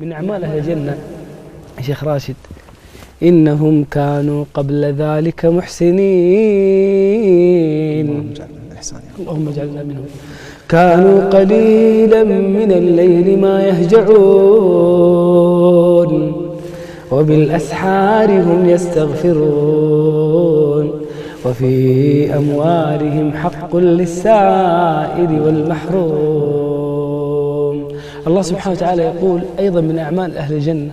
من أعمال أهل الجنة شيخ راشد: إنهم كانوا قبل ذلك محسنين. اللهم اجعلنا منهم. كانوا قليلا من الليل ما يهجعون وبالأسحار هم يستغفرون وفي أموالهم حق للسائل والمحروم. الله سبحانه وتعالى يقول أيضا من أعمال أهل الجنة: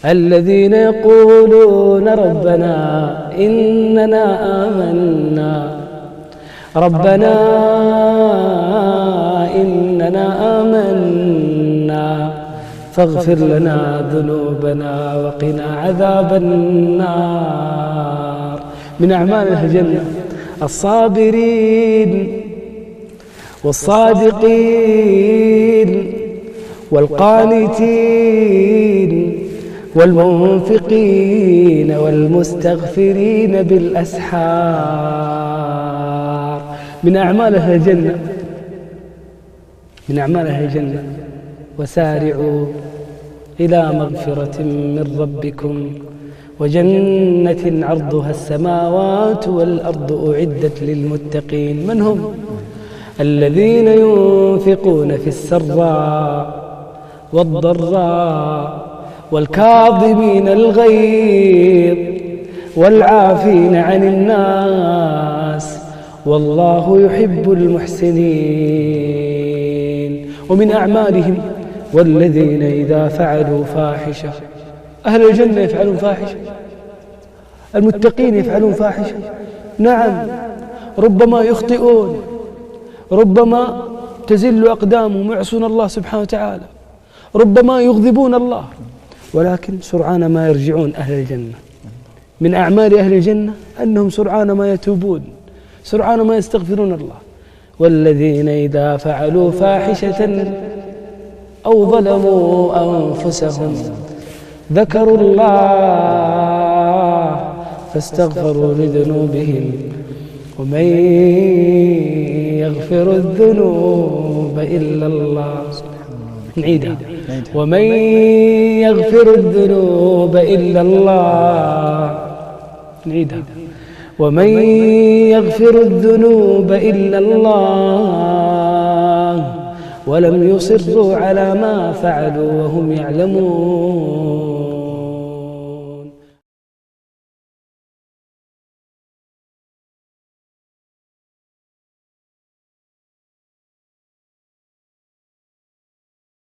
الذين يقولون ربنا إننا آمنا فاغفر لنا ذنوبنا وقنا عذاب النار. من أعمال أهل الجنة الصابرين والصادقين والقانتين والمنفقين والمستغفرين بالأسحار. من أعمال أهل الجنة وسارعوا إلى مغفرة من ربكم وجنة عرضها السماوات والأرض أعدت للمتقين. من هم؟ الذين ينفقون في السراء والضراء والكاظمين الغيظ والعافين عن الناس والله يحب المحسنين. ومن أعمالهم: والذين إذا فعلوا فاحشة. أهل الجنة يفعلون فاحشة، المتقين يفعلون فاحشة، نعم، ربما يخطئون، ربما تزل أقدامهم ويعصون الله سبحانه وتعالى، ربما يغضبون الله، ولكن سرعان ما يرجعون أهل الجنة. من أعمال أهل الجنة أنهم سرعان ما يتوبون، سرعان ما يستغفرون الله. والذين إذا فعلوا فاحشة أو ظلموا أنفسهم ذكروا الله فاستغفروا لذنوبهم ومن يغفر الذنوب إلا الله. نعيدها: ومن يغفر الذنوب إلا الله. نعيدها: ومن يغفر الذنوب إلا الله ولم يصروا على ما فعلوا وهم يعلمون.